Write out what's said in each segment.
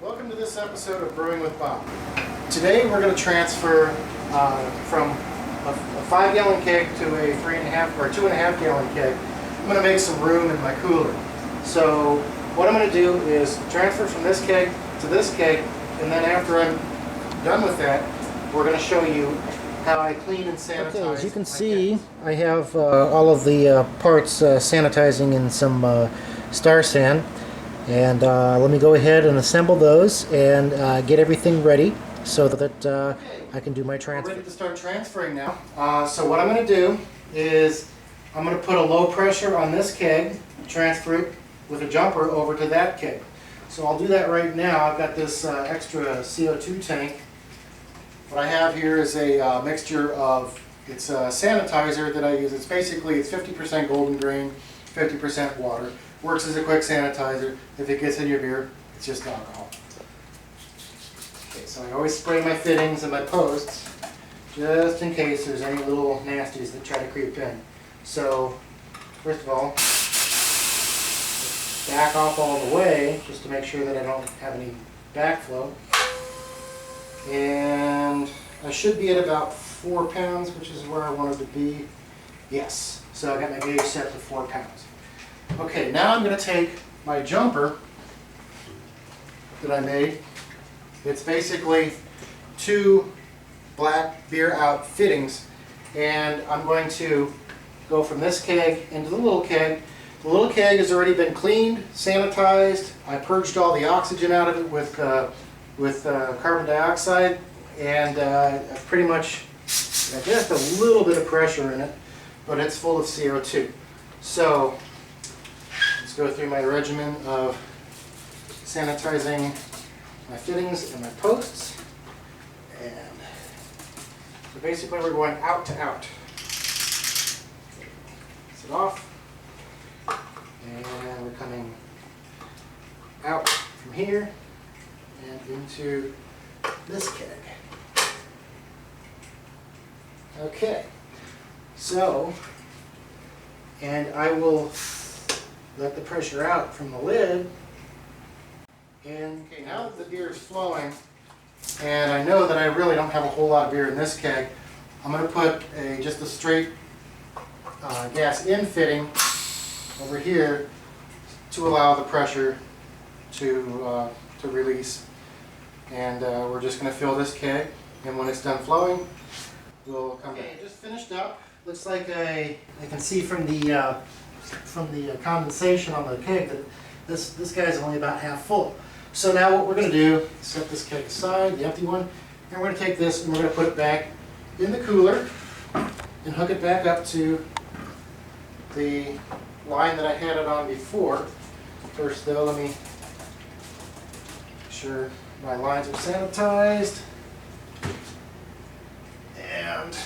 Welcome to this episode of Brewing with Bob. Today we're going to transfer from a 5-gallon keg to a 3.5 or 2.5-gallon keg. I'm going to make some room in my cooler. So what I'm going to do is transfer from this keg to this keg, and then after I'm done with that, we're going to show you how I clean and sanitize. Okay, as you can see, I have all of the parts sanitizing in some Star San. And let me go ahead and assemble those and get everything ready so that I can do my transfer. We're ready to start transferring now. So what I'm going to do is I'm going to put a low pressure on this keg, transfer it with a jumper over to that keg. So I'll do that right now. I've got this extra CO2 tank. What I have here is a mixture of, it's a sanitizer that I use. It's 50% golden grain, 50% water. Works as a quick sanitizer. If it gets in your beer, it's just alcohol. Okay, so I always spray my fittings and my posts just in case there's any little nasties that try to creep in. So first of all, back off all the way just to make sure that I don't have any backflow. And I should be at about 4 pounds, which is where I wanted to be. Yes, so I got my gauge set to 4 pounds. Okay, now I'm going to take my jumper that I made. It's basically 2 black beer out fittings, and I'm going to go from this keg into the little keg. The little keg has already been cleaned, sanitized. I purged all the oxygen out of it with carbon dioxide, and I've pretty much got just a little bit of pressure in it, but it's full of CO2. So let's go through my regimen of sanitizing my fittings and my posts. And so basically we're going out to out. Take it off. And we're coming out from here and into this keg. Okay. So, and I will let the pressure out from the lid. And okay, now that the beer is flowing, and I know that I really don't have a whole lot of beer in this keg, I'm going to put just a straight gas in fitting over here to allow the pressure to release. And we're just going to fill this keg, and when it's done flowing, we'll come back. Okay, just finished up. Looks like I can see from the condensation on the keg that this guy's only about half full. So now what we're going to do is set this keg aside, the empty one, and we're going to take this and we're going to put it back in the cooler and hook it back up to the line that I had it on before. First though, let me make sure my lines are sanitized. And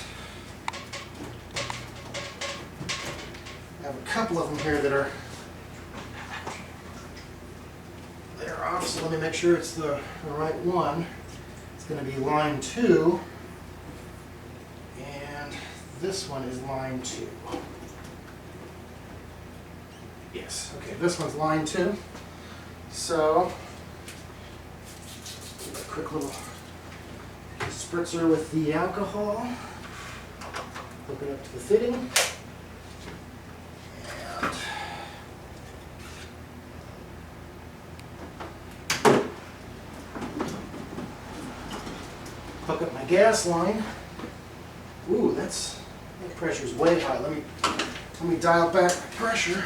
I have a couple of them here that are off, so let me make sure it's the right one. It's going to be line 2, and this one is line 2. Yes, okay, this one's line 2. So, give it a quick little spritzer with the alcohol. Hook it up to the fitting. And hook up my gas line. Ooh, that pressure's way high. Let me dial back the pressure.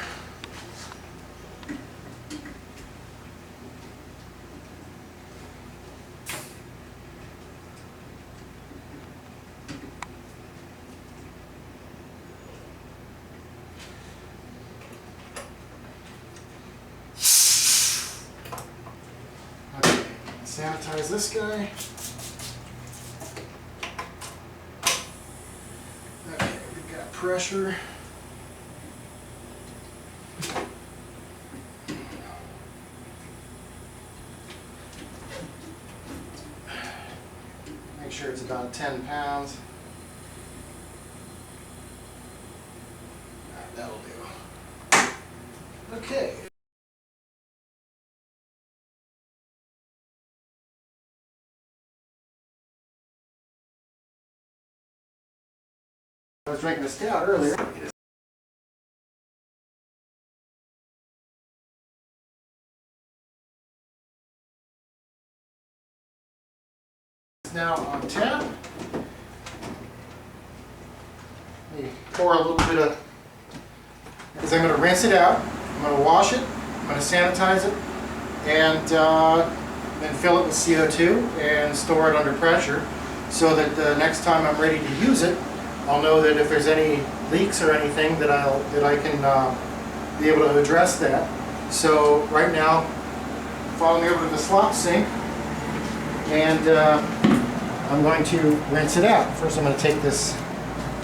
Okay, sanitize this guy. Pressure. Make sure it's about 10 pounds. All right, that'll do. Okay. I was drinking a stout earlier. It's now on tap. Let me pour a little bit of, because I'm going to rinse it out. I'm going to wash it. I'm going to sanitize it, and then fill it with CO2 and store it under pressure, so that the next time I'm ready to use it, I'll know that if there's any leaks or anything that I can be able to address that. So right now, follow me over to the slop sink, and I'm going to rinse it out. First, I'm going to take this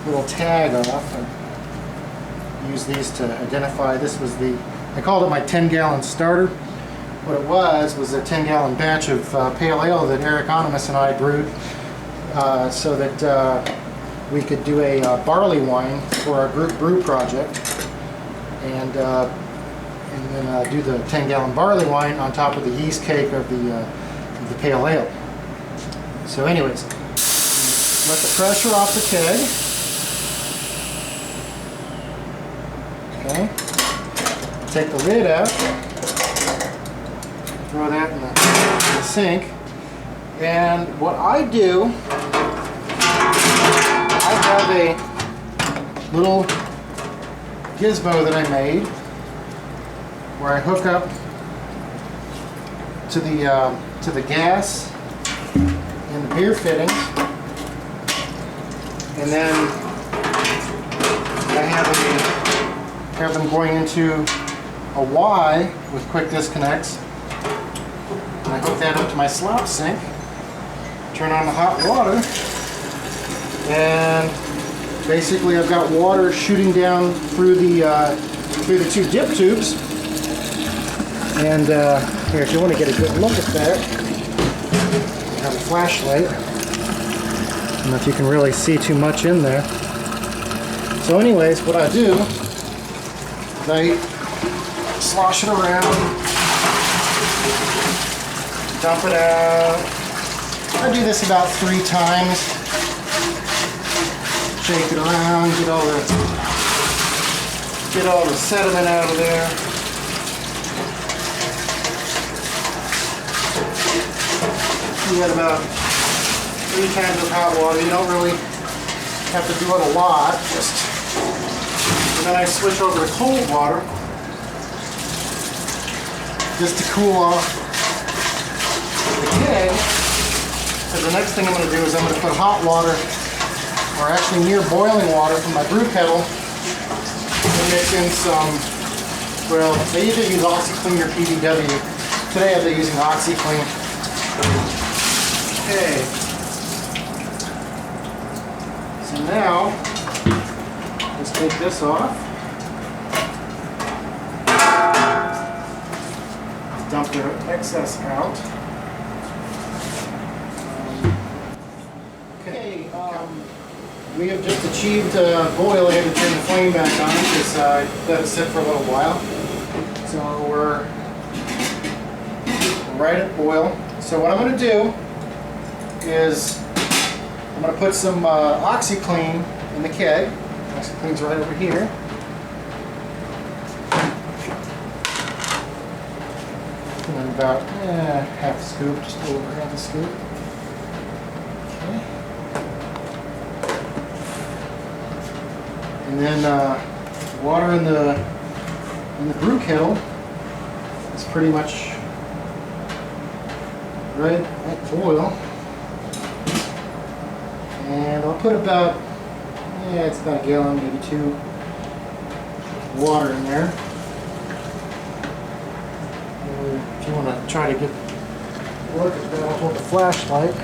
little tag off and use these to identify. This was I called it my 10-gallon starter. What it was a 10-gallon batch of pale ale that Eric Onimus and I brewed, so that we could do a barley wine for our group brew project, and then do the 10-gallon barley wine on top of the yeast cake of the pale ale. So anyways, let the pressure off the keg. Okay. Take the lid out. Throw that in the sink. And what I do, I have a little gizmo that I made where I hook up to the gas and the beer fittings, and then I have them going into a Y with quick disconnects. And I hook that up to my slop sink, turn on the hot water, and basically I've got water shooting down through the two dip tubes. And here, if you want to get a good look at that, I have a flashlight. I don't know if you can really see too much in there. So anyways, what I do is I slosh it around, dump it out. I do this about 3 times. Shake it around, get all the sediment out of there. You get about 3 times of hot water. You don't really have to do it a lot. And then I switch over to cold water just to cool off the keg. Because the next thing I'm going to do is I'm going to put hot water, or actually near boiling water, from my brew kettle, and mix in some, well, they either use OxyClean or PBW. Today I've been using OxyClean. Okay. So now, let's take this off. Dump the excess out. Okay, we have just achieved boil. I had to turn the flame back on because I let it sit for a little while. So we're right at boil. So what I'm going to do is I'm going to put some OxyClean in the keg. OxyClean's right over here. And then about half a scoop, just a little over half a scoop. Okay. And then water in the brew kettle is pretty much right at boil. And I'll put about, it's about a gallon, maybe 2 water in there. If you want to try to get a look at that, I'll hold the flashlight.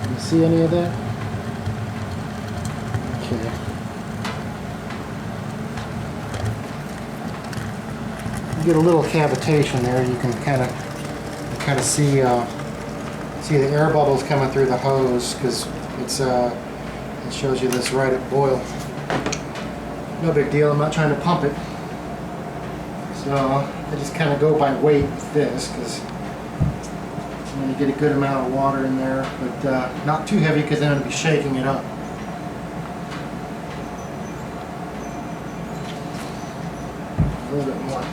Can you see any of that? Okay. You get a little cavitation there. You can kind of see the air bubbles coming through the hose, because it shows you this right at boil. No big deal. I'm not trying to pump it. So I just kind of go by weight with this, because I'm going to get a good amount of water in there, but not too heavy, because then I'll be shaking it up. little bit more.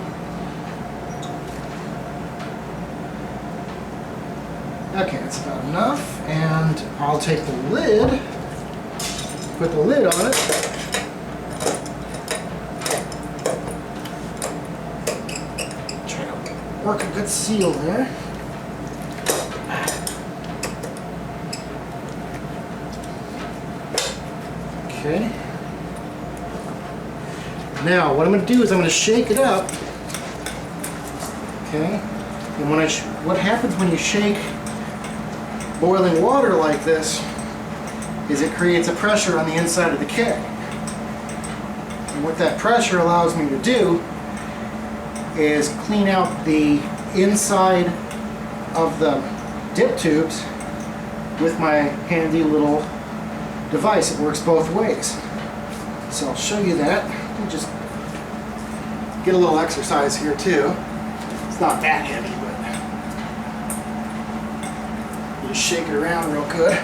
Okay, that's about enough, and I'll take the lid, put the lid on it, try to work a good seal there. Okay. Now, what I'm going to do is I'm going to shake it up. Okay. And what happens when you shake boiling water like this is it creates a pressure on the inside of the keg. And what that pressure allows me to do is clean out the inside of the dip tubes with my handy little device. It works both ways. So I'll show you that. We'll just get a little exercise here too. It's not that heavy, but you just shake it around real good.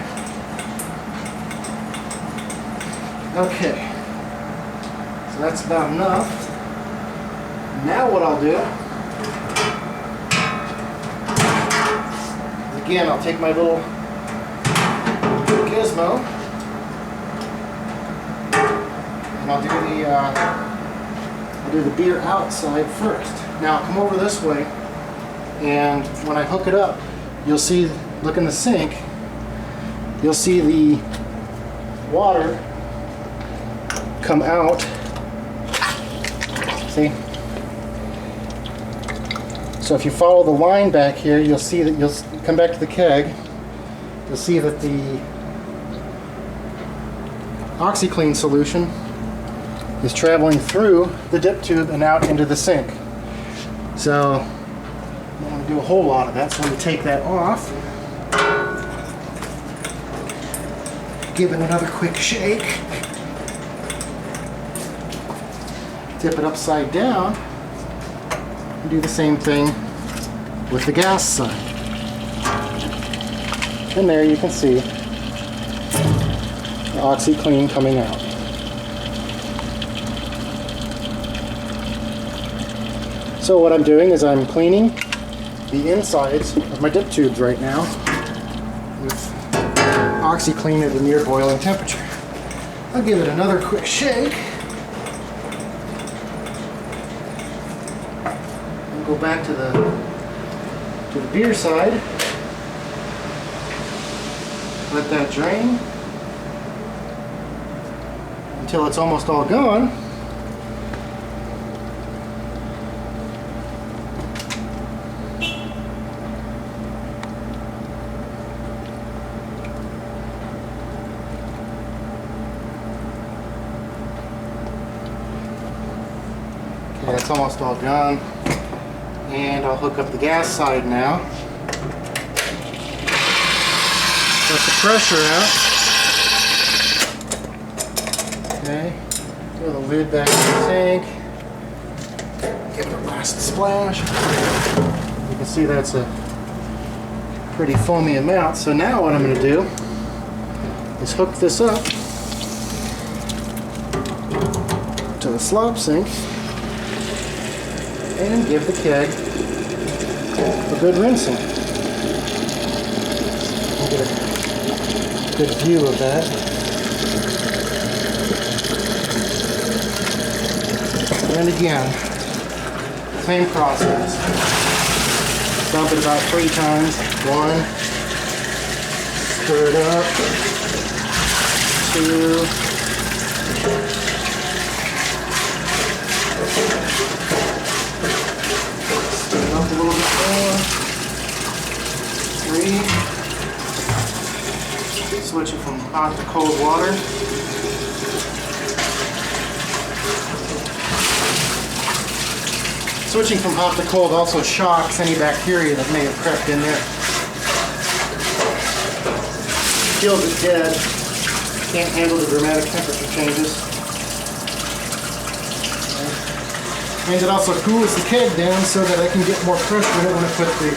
Okay, so that's about enough. Now what I'll do, again, I'll take my little gizmo and I'll do the beer outside first. Now come over this way, and when I hook it up, you'll see, look in the sink, you'll see the water come out. See? So if you follow the line back here, you'll see that you'll come back to the keg. You'll see that the OxiClean solution is traveling through the dip tube and out into the sink. So I'm going to do a whole lot of that, so I'm going to take that off. Give it another quick shake. Dip it upside down and do the same thing with the gas side. And there you can see the OxiClean coming out. So what I'm doing is I'm cleaning the insides of my dip tubes right now with OxiClean at a near boiling temperature. I'll give it another quick shake. And go back to the beer side. Let that drain until it's almost all gone. Okay, it's almost all gone. And I'll hook up the gas side now. Let the pressure out. Okay, throw the lid back in the tank. Give it a last splash. You can see that's a pretty foamy amount. So now what I'm going to do is hook this up to the slop sink and give the keg a good rinsing. I'll get a good view of that. And again, same process. Dump it about 3 times. 1, stir it up. 2, stir it up a little bit more. 3. Switch it from hot to cold water. Switching from hot to cold also shocks any bacteria that may have crept in there. Kills it dead. Can't handle the dramatic temperature changes. And it also cools the keg down so that I can get more pressure in it when I put the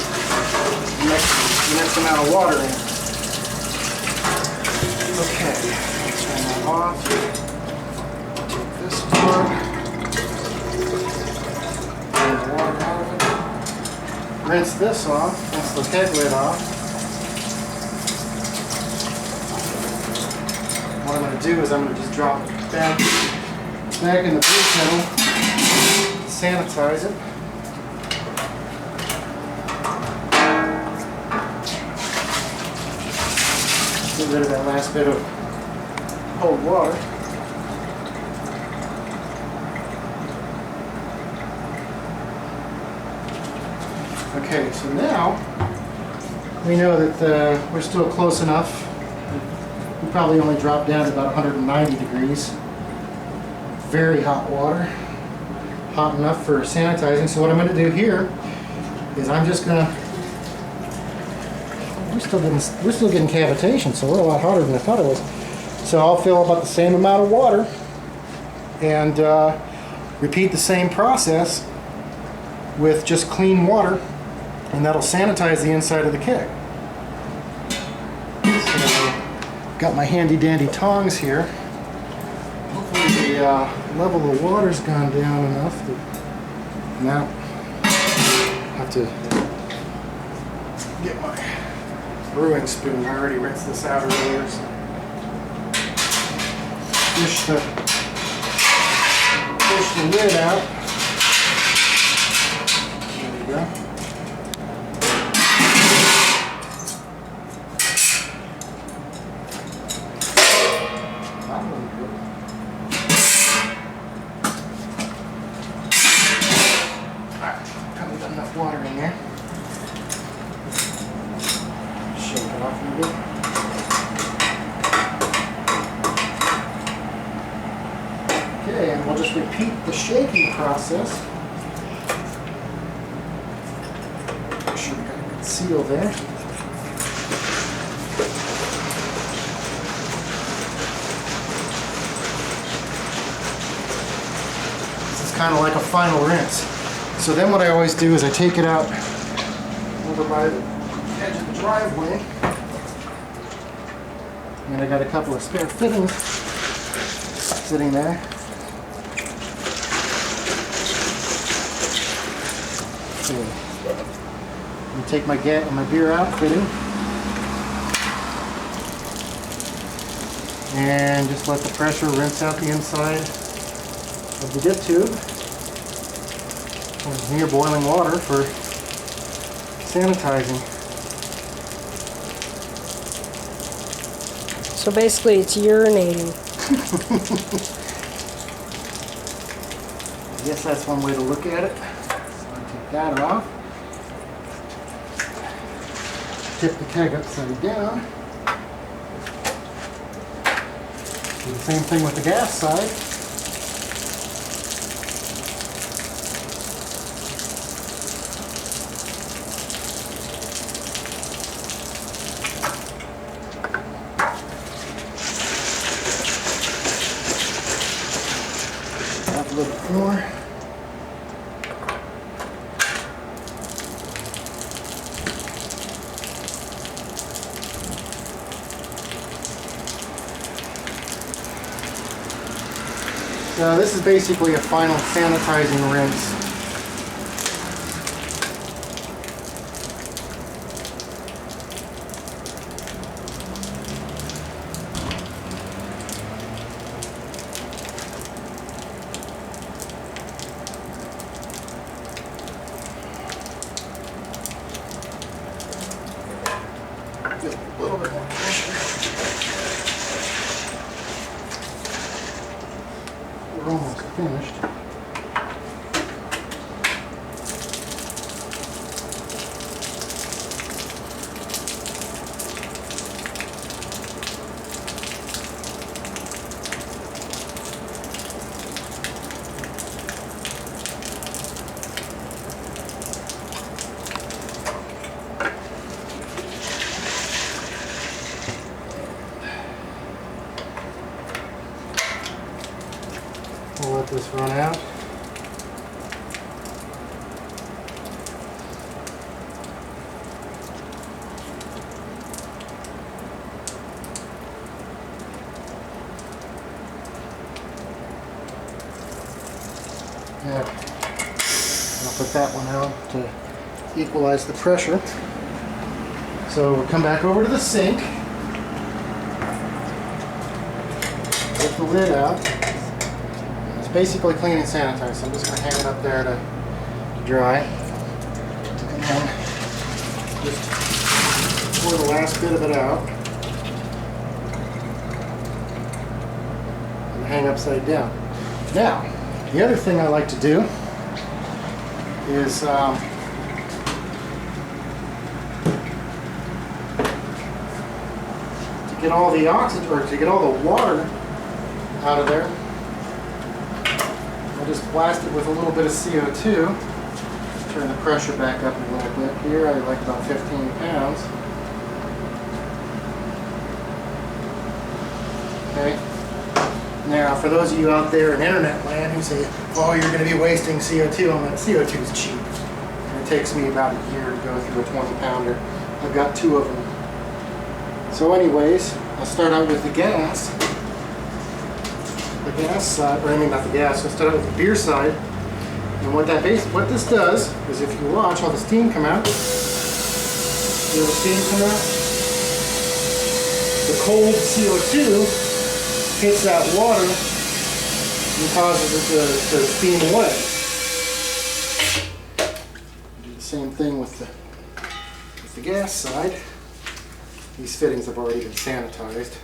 next amount of water in. Okay, let's turn that off. Take this part. rinse this off, rinse the keg lid off. What I'm going to do is I'm going to just drop it back in the brew kettle, sanitize it. Get rid of that last bit of cold water. Okay, so now we know that we're still close enough. We probably only dropped down to about 190 degrees. Very hot water. Hot enough for sanitizing. So what I'm going to do here is I'm just going to... We're still getting cavitation, so we're a lot hotter than I thought it was. So I'll fill about the same amount of water and repeat the same process with just clean water, and that'll sanitize the inside of the keg. So, got my handy dandy tongs here. Hopefully the level of water's gone down enough that now I have to get my brewing spoon. I already rinsed this out earlier. So push the lid out. There we go. Enough water in there. Shake it off a little bit. Okay, and we'll just repeat the shaking process. Make sure we got a good seal there. This is kind of like a final rinse. So then what I always do is I take it out over by the edge of the driveway, and I got a couple of spare fittings sitting there. So I take my beer out fitting and just let the pressure rinse out the inside of the dip tube. Near boiling water for sanitizing. So basically it's urinating. I guess that's one way to look at it. So I take that off. Tip the keg upside down. Do the same thing with the gas side. A little bit more. So this is basically a final sanitizing rinse. Just a little bit more pressure. We're almost finished. We'll let this run out. Yeah, I'll put that one out to equalize the pressure. So we'll come back over to the sink, get the lid out. It's basically clean and sanitized, so I'm just going to hang it up there to dry. And then just pour the last bit of it out and hang upside down. Now, the other thing I like to do is to get all the oxygen, or to get all the water out of there, I'll just blast it with a little bit of CO2. Turn the pressure back up a little bit here. I like about 15 pounds. Okay. Now, for those of you out there in internet land who say, oh, you're going to be wasting CO2 on that, CO2 is cheap. And it takes me about a year to go through a 20-pounder. I've got 2 of them. So anyways, I'll start out with the gas. The gas side, or I mean not the gas, I'll start out with the beer side. And what this does is, if you watch all the steam come out, feel the steam come out? The cold CO2 hits that water and causes it to steam away. Do the same thing with the gas side. These fittings have already been sanitized.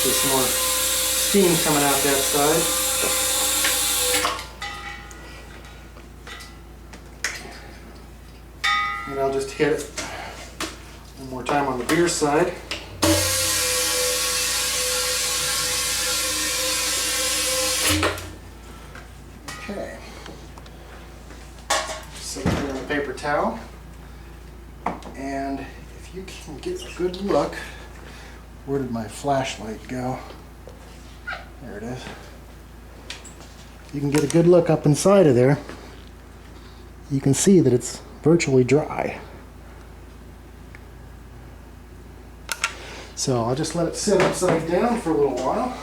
There's some more steam coming out that side. And I'll just hit it one more time on the beer side. Okay. Set it here on the paper towel. And if you can get a good look, where did my flashlight go? There it is. You can get a good look up inside of there. You can see that it's virtually dry. So I'll just let it sit upside down for a little while.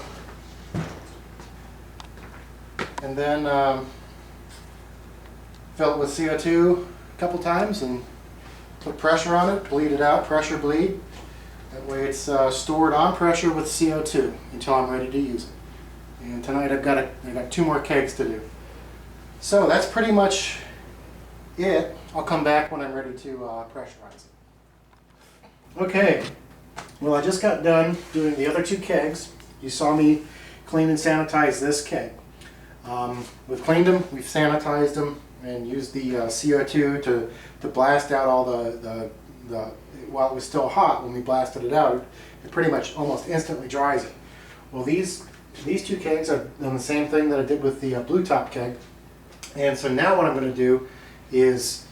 And then fill it with CO2 a couple times and put pressure on it, bleed it out, pressure bleed. That way it's stored on pressure with CO2 until I'm ready to use it. And tonight I've got 2 more kegs to do. So that's pretty much it. I'll come back when I'm ready to pressurize it. Okay, well, I just got done doing the other 2 kegs. You saw me clean and sanitize this keg. We've cleaned them, we've sanitized them, and used the CO2 to blast out all the while it was still hot. When we blasted it out, it pretty much almost instantly dries it. Well, these 2 kegs are done the same thing that I did with the blue top keg. And so now what I'm going to do is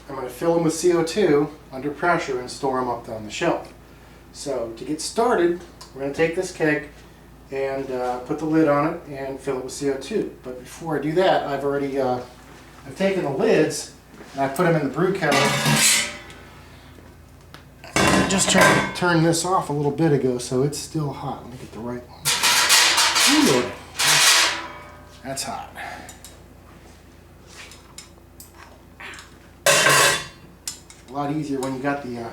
I'm going to fill them with CO2 under pressure and store them up on the shelf. So to get started, we're going to take this keg and put the lid on it and fill it with CO2. But before I do that, I've taken the lids and I put them in the brew kettle. I just tried to turn this off a little bit ago, so it's still hot. Let me get the right one. Ooh, that's hot. A lot easier when you got the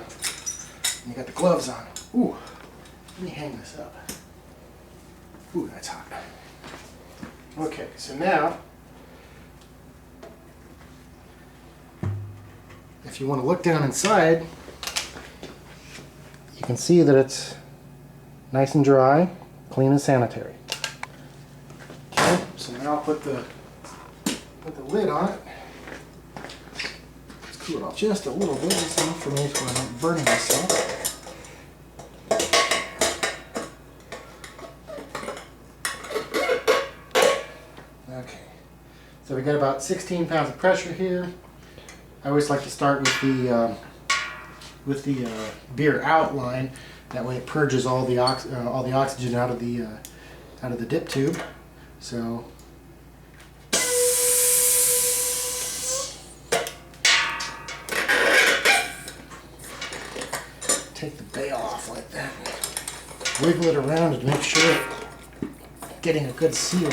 gloves on. Ooh, let me hang this up. Ooh, that's hot. Okay, so now, if you want to look down inside, you can see that it's nice and dry, clean and sanitary. Okay, so now I'll put the lid on it. Let's cool it off just a little bit. That's enough for me so I'm not burning myself. Okay, so we got about 16 pounds of pressure here. I always like to start with the beer outline. That way it purges all the oxygen out of the dip tube. So take the bail off like that. Wiggle it around to make sure it's getting a good seal.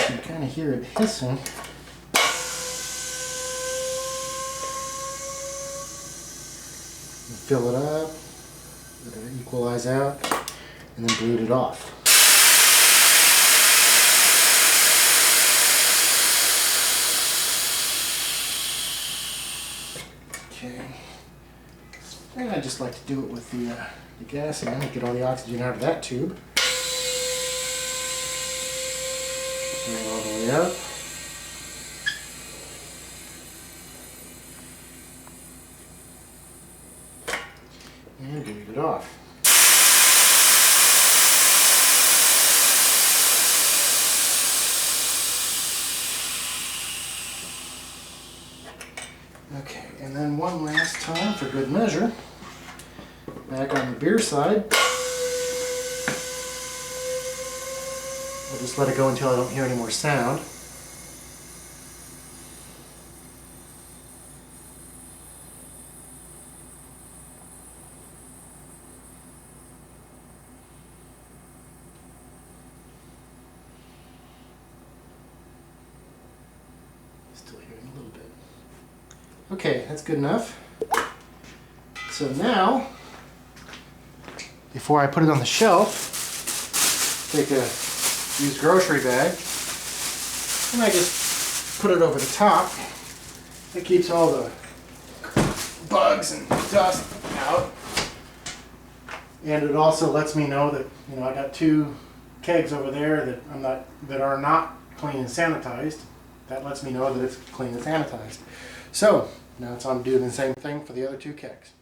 can kind of hear it hissing. Fill it up, let it equalize out, and then bleed it off. Okay, and I just like to do it with the gas in, get all the oxygen out of that tube. Bring it all the way up. And bleed it off. Okay, and then one last time for good measure, back on the beer side, I'll just let it go until I don't hear any more sound. Still hearing a little bit. Okay, that's good enough. So now, before I put it on the shelf, take a used grocery bag and I just put it over the top. It keeps all the bugs and dust out. And it also lets me know that, you know, I got 2 kegs over there that are not clean and sanitized. That lets me know that it's clean and sanitized. So now it's on to do the same thing for the other 2 kegs.